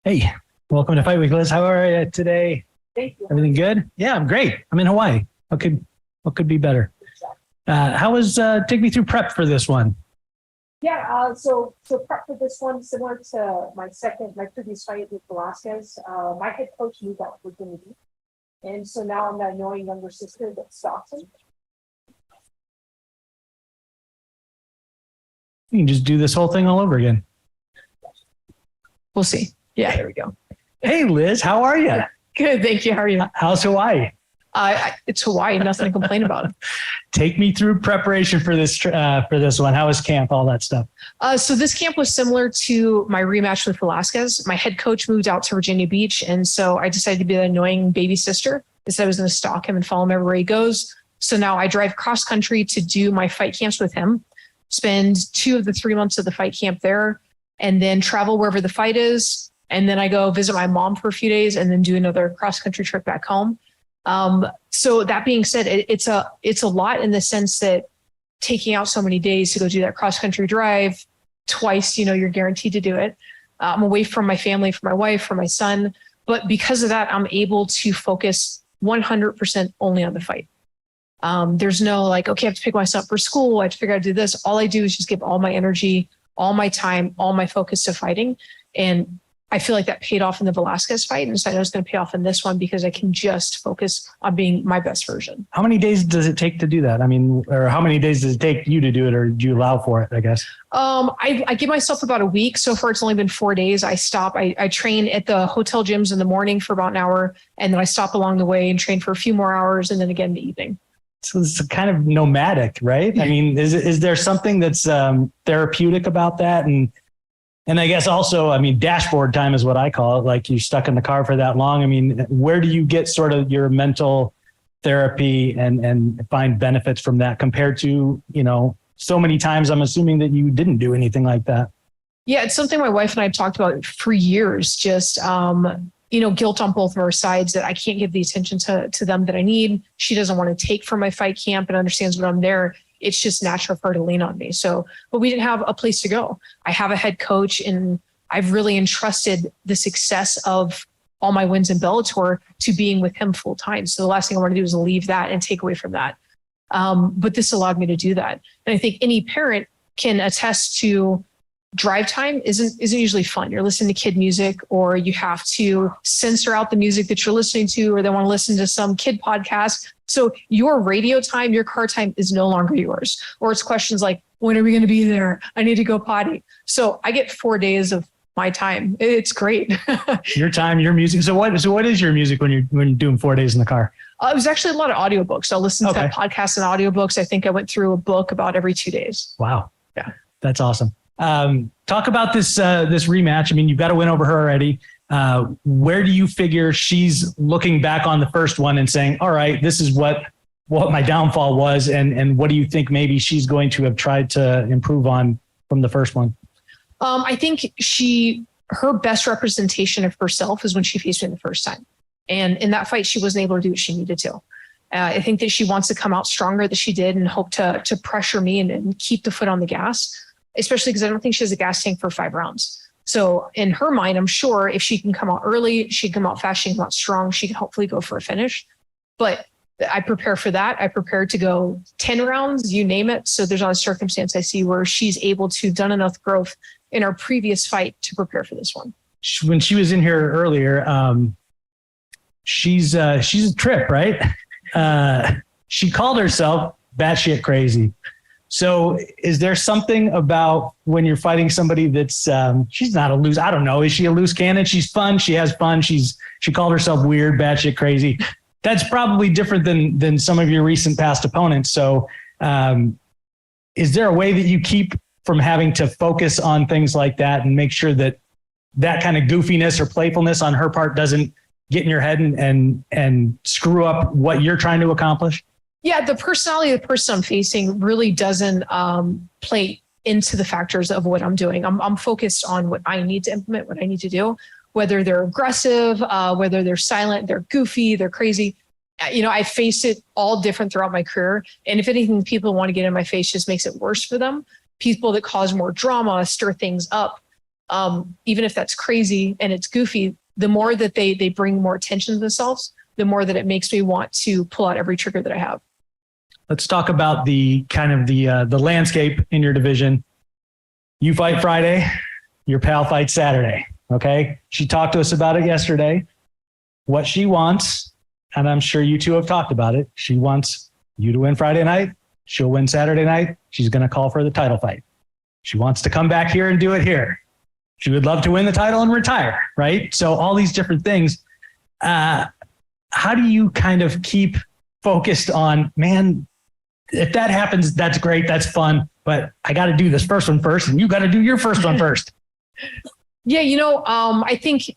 Hey, welcome to Fight Week, Liz. How are you today? Thank you. Everything good? Yeah, I'm great. I'm in Hawaii. What could be better? Take me through prep for this one. Yeah, so prep for this one, similar to my previous fight with Velasquez, my head coach moved out to Virginia Beach. And so now I'm that annoying younger sister that stalks him. You can just do this whole thing all over again. We'll see. Yeah, there we go. Hey, Liz, how are you? Good, thank you. How are you? How's Hawaii? It's Hawaii, nothing to complain about. Take me through preparation for this one. How was camp? All that stuff. So this camp was similar to my rematch with Velasquez. My head coach moved out to Virginia Beach, and so I decided to be the annoying baby sister. I said I was going to stalk him and follow him everywhere he goes. So now I drive cross country to do my fight camps with him, spend 2 of the 3 months of the fight camp there, and then travel wherever the fight is. And then I go visit my mom for a few days and then do another cross country trip back home. So that being said, it's a lot in the sense that taking out so many days to go do that cross country drive twice, you're guaranteed to do it. I'm away from my family, from my wife, from my son, but because of that, I'm able to focus 100% only on the fight. There's no like, okay, I have to pick myself up for school. I have to figure out how to do this. All I do is just give all my energy, all my time, all my focus to fighting. And I feel like that paid off in the Velasquez fight. And so I know it's going to pay off in this one because I can just focus on being my best version. How many days does it take to do that? I mean, or how many days does it take you to do it, or do you allow for it, I guess? I give myself about a week. So far, it's only been 4 days. I stop. I train at the hotel gyms in the morning for about an hour. And then I stop along the way and train for a few more hours. And then again in the evening. So it's kind of nomadic, right? I mean, is there something that's therapeutic about that? And I guess also, I mean, dashboard time is what I call it. Like you're stuck in the car for that long. I mean, where do you get sort of your mental therapy and find benefits from that compared to, so many times I'm assuming that you didn't do anything like that? Yeah, it's something my wife and I have talked about for years, just, guilt on both of our sides that I can't give the attention to them that I need. She doesn't want to take from my fight camp and understands when I'm there. It's just natural for her to lean on me. But we didn't have a place to go. I have a head coach and I've really entrusted the success of all my wins in Bellator to being with him full time. So the last thing I want to do is leave that and take away from that. But this allowed me to do that. And I think any parent can attest to drive time isn't usually fun. You're listening to kid music, or you have to censor out the music that you're listening to, or they want to listen to some kid podcast. So your radio time, your car time is no longer yours. Or it's questions like, when are we going to be there? I need to go potty. So I get 4 days of my time. It's great. Your time, your music. So what is your music when you're doing 4 days in the car? It was actually a lot of audiobooks. I'll listen to podcasts and audiobooks. I think I went through a book about every 2 days. Wow. Yeah. That's awesome. Talk about this rematch. I mean, you've got to win over her already. Where do you figure she's looking back on the first one and saying, all right, this is what my downfall was. And what do you think maybe she's going to have tried to improve on from the first one? I think her best representation of herself is when she faced me the first time. And in that fight, she wasn't able to do what she needed to. I think that she wants to come out stronger than she did and hope to pressure me and keep the foot on the gas, especially because I don't think she has a gas tank for 5 rounds. So in her mind, I'm sure if she can come out early, she can come out fast, she can come out strong, she can hopefully go for a finish. But I prepare for that. I prepare to go 10 rounds, you name it. So there's not a circumstance I see where she's able to done enough growth in our previous fight to prepare for this one. When she was in here earlier, she's a trip, right? She called herself batshit crazy. So is there something about when you're fighting somebody that's, she's not a loose, I don't know. Is she a loose cannon? She's fun. She has fun. She called herself weird, batshit crazy. That's probably different than some of your recent past opponents. So is there a way that you keep from having to focus on things like that and make sure that kind of goofiness or playfulness on her part doesn't get in your head and screw up what you're trying to accomplish? Yeah, the personality of the person I'm facing really doesn't play into the factors of what I'm doing. I'm focused on what I need to implement, what I need to do, whether they're aggressive, whether they're silent, they're goofy, they're crazy. I face it all different throughout my career. And if anything, people want to get in my face just makes it worse for them. People that cause more drama, stir things up. even if that's crazy and it's goofy, the more that they bring more attention to themselves, the more that it makes me want to pull out every trigger that I have. Let's talk about the kind of the landscape in your division. You fight Friday, your pal fights Saturday. Okay. She talked to us about it yesterday. What she wants, and I'm sure you two have talked about it. She wants you to win Friday night. She'll win Saturday night. She's going to call for the title fight. She wants to come back here and do it here. She would love to win the title and retire. Right. So all these different things. How do you kind of keep focused on, man, if that happens, that's great. That's fun. But I got to do this first one first, and you got to do your first one first. Yeah. I think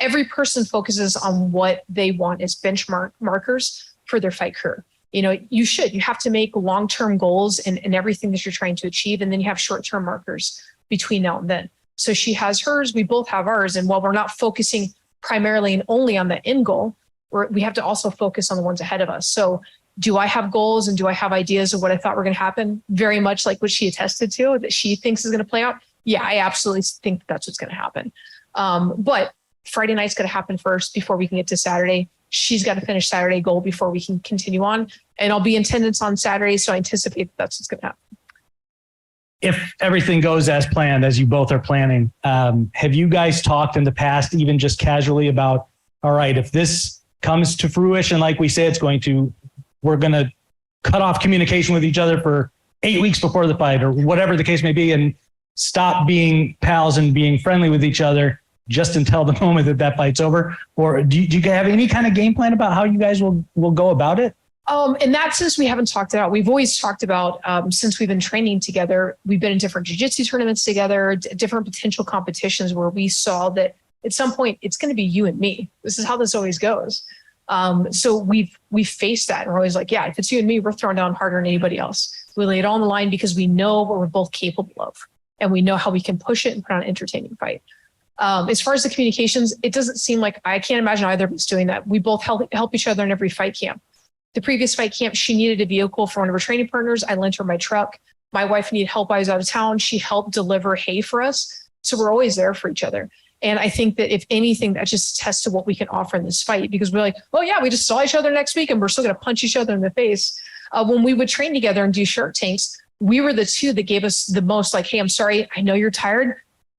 every person focuses on what they want as benchmark markers for their fight career. You have to make long-term goals in everything that you're trying to achieve. And then you have short-term markers between now and then. So she has hers, we both have ours. And while we're not focusing primarily and only on the end goal, we have to also focus on the ones ahead of us. So do I have goals and do I have ideas of what I thought were going to happen? Very much like what she attested to, that she thinks is going to play out. Yeah, I absolutely think that's what's going to happen. But Friday night's going to happen first before we can get to Saturday. She's got to finish Saturday goal before we can continue on. And I'll be in attendance on Saturday. So I anticipate that's what's going to happen. If everything goes as planned, as you both are planning, have you guys talked in the past, even just casually, about, all right, if this comes to fruition, like we say it's going to, we're going to cut off communication with each other for 8 weeks before the fight or whatever the case may be, and stop being pals and being friendly with each other just until the moment that fight's over? Or do you have any kind of game plan about how you guys will go about it? In that sense, we haven't talked about. We've always talked about, since we've been training together, we've been in different jiu-jitsu tournaments together, different potential competitions where we saw that at some point it's going to be you and me. This is how this always goes. So we've faced that, and we're always like, yeah, if it's you and me, we're throwing down harder than anybody else. We lay it all on the line because we know what we're both capable of, and we know how we can push it and put on an entertaining fight. As far as the communications, it doesn't seem like, I can't imagine either of us doing that. We both help each other in every fight camp. The previous fight camp, she needed a vehicle for one of her training partners. I lent her my truck. My wife needed help. I was out of town. She helped deliver hay for us. So we're always there for each other. And I think that if anything, that just attests to what we can offer in this fight, because we're like, oh yeah, we just saw each other next week and we're still going to punch each other in the face. When we would train together and do Shark Tanks, we were the two that gave us the most, like, hey, I'm sorry, I know you're tired,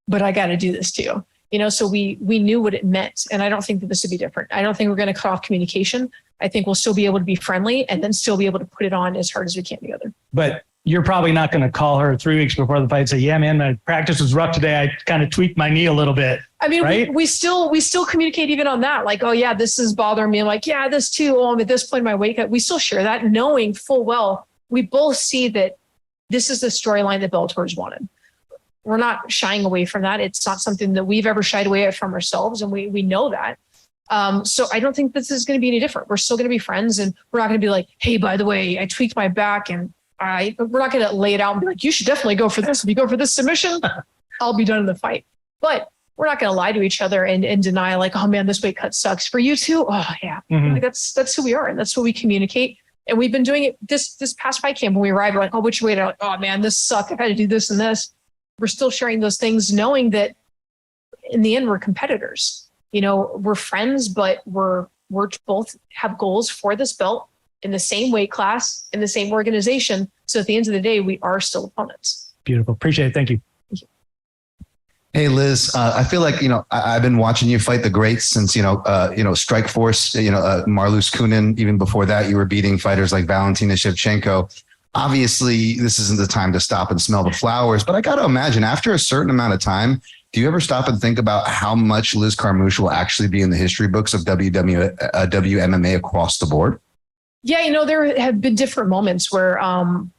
but I got to do this too. So we knew what it meant. And I don't think that this would be different. I don't think we're going to cut off communication. I think we'll still be able to be friendly and then still be able to put it on as hard as we can together. But you're probably not going to call her 3 weeks before the fight and say, yeah, man, my practice was rough today. I kind of tweaked my knee a little bit. I mean, right? we still communicate even on that. Like, oh yeah, this is bothering me. I'm like, yeah, this too. Oh, I'm at this point in my weight cut. We still share that, knowing full well, we both see that this is the storyline that Bellator's wanted. We're not shying away from that. It's not something that we've ever shied away from ourselves. And we know that. So I don't think this is going to be any different. We're still going to be friends, and we're not going to be like, hey, by the way, I tweaked my back, and we're not going to lay it out and be like, you should definitely go for this. If you go for this submission, I'll be done in the fight. But we're not going to lie to each other and deny, like, oh man, this weight cut sucks. For you too? Oh yeah. Like, that's who we are, and that's what we communicate. And we've been doing it this past fight camp. When we arrived, we're like, oh, which weight? Like, oh man, this sucked. I've had to do this and this. We're still sharing those things, knowing that in the end, we're competitors. We're friends, but we're both have goals for this belt in the same weight class, in the same organization. So at the end of the day, we are still opponents. Beautiful. Appreciate it. Thank you. Hey, Liz, I feel like, I've been watching you fight the greats since, Strike Force, Marlus Kunin. Even before that, you were beating fighters like Valentina Shevchenko. Obviously, this isn't the time to stop and smell the flowers, but I got to imagine after a certain amount of time, do you ever stop and think about how much Liz Carmouche will actually be in the history books of WMMA across the board? Yeah, there have been different moments where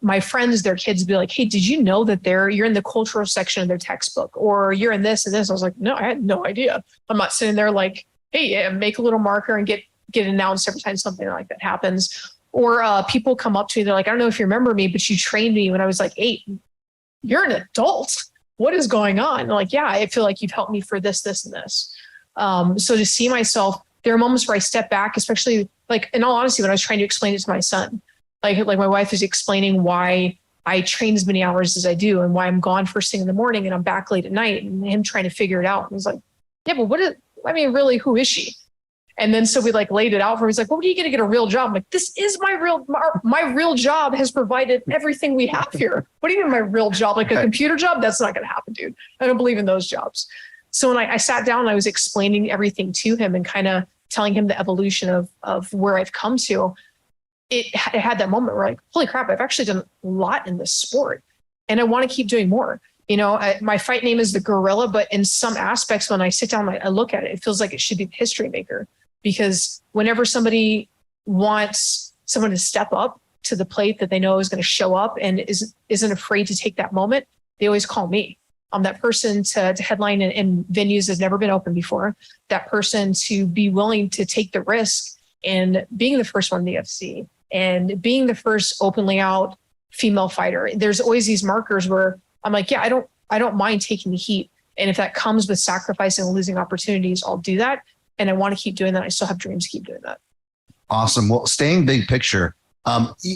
my friends, their kids be like, hey, did you know that you're in the cultural section of their textbook, or you're in this and this? I was like, no, I had no idea. I'm not sitting there like, hey, make a little marker and get announced every time something like that happens. Or people come up to me, they're like, I don't know if you remember me, but you trained me when I was like 8. You're an adult. What is going on? I'm like, yeah, I feel like you've helped me for this, this, and this. So to see myself, there are moments where I step back, especially like, in all honesty, when I was trying to explain it to my son, like my wife is explaining why I train as many hours as I do and why I'm gone first thing in the morning and I'm back late at night, and him trying to figure it out. And he's like, yeah, but really, who is she? And then so we like laid it out for him. He's like, well, what are you going to get a real job? I'm like, this is my real job has provided everything we have here. What do you mean my real job? Like a computer job? That's not going to happen, dude. I don't believe in those jobs. So when I sat down and I was explaining everything to him and kind of telling him the evolution of where I've come to, it had that moment where like, holy crap, I've actually done a lot in this sport and I want to keep doing more. You know, my fight name is the Gorilla, but in some aspects, when I sit down, I look at it, it feels like it should be the history maker. Because whenever somebody wants someone to step up to the plate that they know is going to show up and isn't afraid to take that moment, they always call me. I'm that person to headline in venues that's never been open before, that person to be willing to take the risk and being the first one in the UFC and being the first openly out female fighter. There's always these markers where I'm like, yeah, I don't mind taking the heat. And if that comes with sacrificing and losing opportunities, I'll do that. And I want to keep doing that. I still have dreams to keep doing that. Awesome. Well, staying big picture,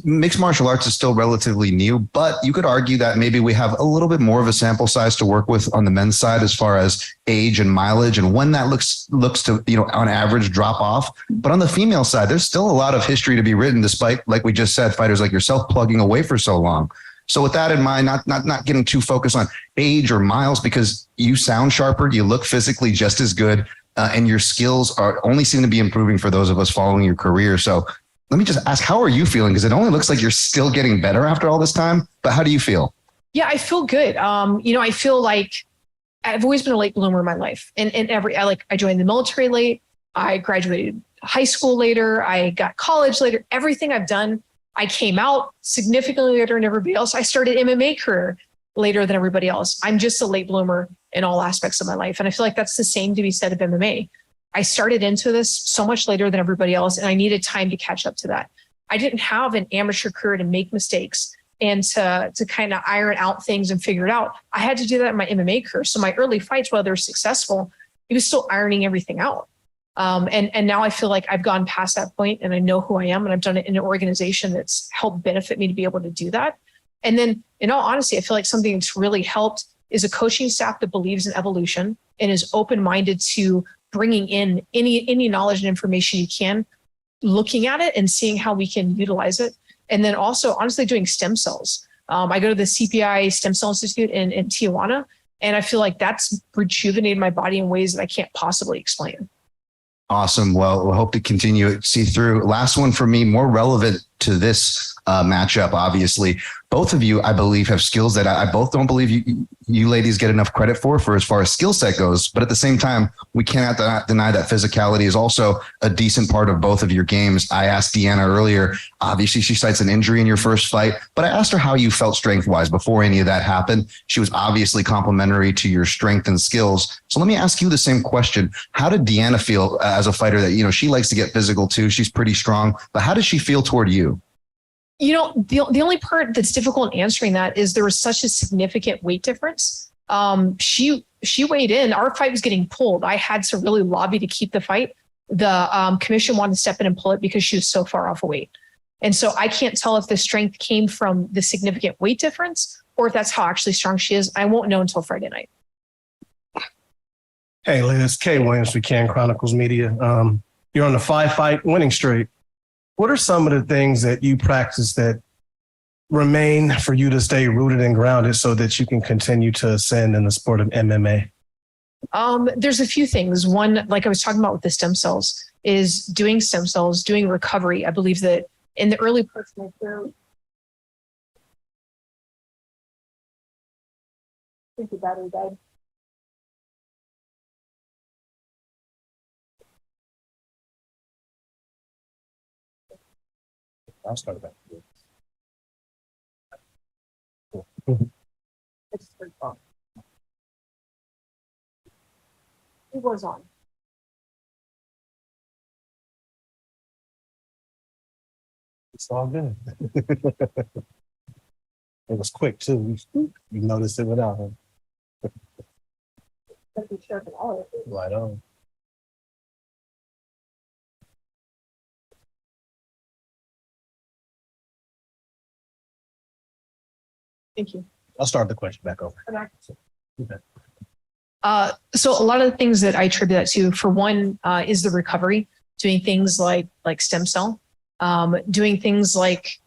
mixed martial arts is still relatively new, but you could argue that maybe we have a little bit more of a sample size to work with on the men's side as far as age and mileage and when that looks to, on average drop off. But on the female side, there's still a lot of history to be written, despite, like we just said, fighters like yourself plugging away for so long. So with that in mind, not getting too focused on age or miles, because you sound sharper, you look physically just as good. And your skills only seem to be improving for those of us following your career. So let me just ask, how are you feeling? Because it only looks like you're still getting better after all this time. But how do you feel? Yeah, I feel good. I feel like I've always been a late bloomer in my life. And I joined the military late. I graduated high school later. I got college later. Everything I've done, I came out significantly later than everybody else. I started MMA career later than everybody else. I'm just a late bloomer in all aspects of my life. And I feel like that's the same to be said of MMA. I started into this so much later than everybody else, and I needed time to catch up to that. I didn't have an amateur career to make mistakes and to kind of iron out things and figure it out. I had to do that in my MMA career. So my early fights, while they're successful, it was still ironing everything out. And now I feel like I've gone past that point and I know who I am, and I've done it in an organization that's helped benefit me to be able to do that. And then in all honesty, I feel like something that's really helped is a coaching staff that believes in evolution and is open-minded to bringing in any knowledge and information you can, looking at it and seeing how we can utilize it. And then also honestly doing stem cells. I go to the CPI Stem Cell Institute in Tijuana, and I feel like that's rejuvenated my body in ways that I can't possibly explain. Awesome. Well, we'll hope to continue to see through. Last one for me, more relevant to this matchup, obviously. Both of you, I believe, have skills that I both don't believe you ladies get enough credit for as far as skill set goes. But at the same time, we cannot deny that physicality is also a decent part of both of your games. I asked Deanna earlier, obviously she cites an injury in your first fight, but I asked her how you felt strength-wise before any of that happened. She was obviously complimentary to your strength and skills. So let me ask you the same question. How did Deanna feel as a fighter that, she likes to get physical too? She's pretty strong, but how does she feel toward you? The only part that's difficult in answering that is there was such a significant weight difference. She weighed in. Our fight was getting pulled. I had to really lobby to keep the fight. The commission wanted to step in and pull it because she was so far off of weight. And so I can't tell if the strength came from the significant weight difference or if that's how actually strong she is. I won't know until Friday night. Hey, Liz, Kay Williams for Can Chronicles Media. You're on the 5-fight winning streak. What are some of the things that you practice that remain for you to stay rooted and grounded so that you can continue to ascend in the sport of MMA? There's a few things. One, like I was talking about with the stem cells, is doing stem cells, doing recovery. I believe that in the early parts of my career, I think the battery died. I'll start back. It's on. It was on. It's all good. It was quick too. You noticed it without him. Right on. Thank you. I'll start the question back over. So a lot of the things that I attribute that to, for one, is the recovery, doing things like stem cell, doing things like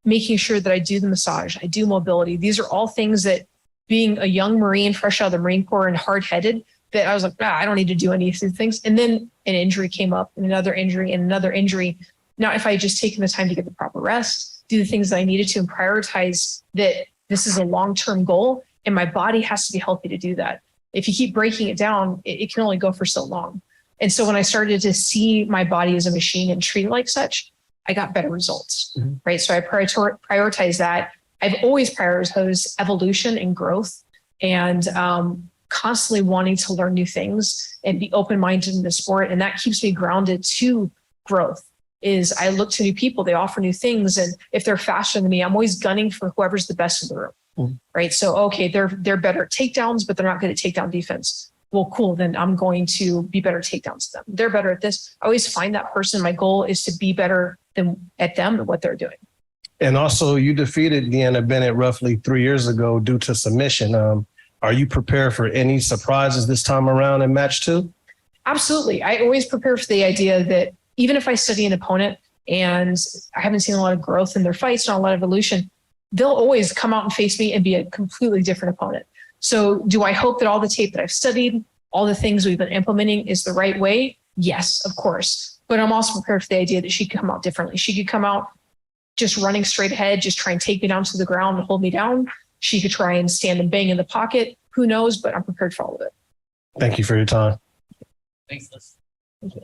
making sure that I do the massage, I do mobility. These are all things that, being a young Marine fresh out of the Marine Corps and hard-headed, that I was like, I don't need to do any of these things. And then an injury came up, and another injury and another injury. Now, if I had just taken the time to get the proper rest, do the things that I needed to, and prioritize that this is a long-term goal and my body has to be healthy to do that. If you keep breaking it down, it can only go for so long. And so when I started to see my body as a machine and treat it like such, I got better results, right? So I prioritize that. I've always prioritized evolution and growth, and constantly wanting to learn new things and be open-minded in the sport. And that keeps me grounded to growth. Is I look to new people, they offer new things. And if they're faster than me, I'm always gunning for whoever's the best in the room, right? So, okay, they're better at takedowns, but they're not good at takedown defense. Well, cool, then I'm going to be better at takedowns than them. They're better at this. I always find that person. My goal is to be better at them than what they're doing. And also, you defeated Deanna Bennett roughly 3 years ago due to submission. Are you prepared for any surprises this time around in match 2? Absolutely. I always prepare for the idea that even if I study an opponent and I haven't seen a lot of growth in their fights, not a lot of evolution, they'll always come out and face me and be a completely different opponent. So do I hope that all the tape that I've studied, all the things we've been implementing is the right way? Yes, of course. But I'm also prepared for the idea that she could come out differently. She could come out just running straight ahead, just try and take me down to the ground and hold me down. She could try and stand and bang in the pocket. Who knows? But I'm prepared for all of it. Thank you for your time. Thanks, Liz. Thank you.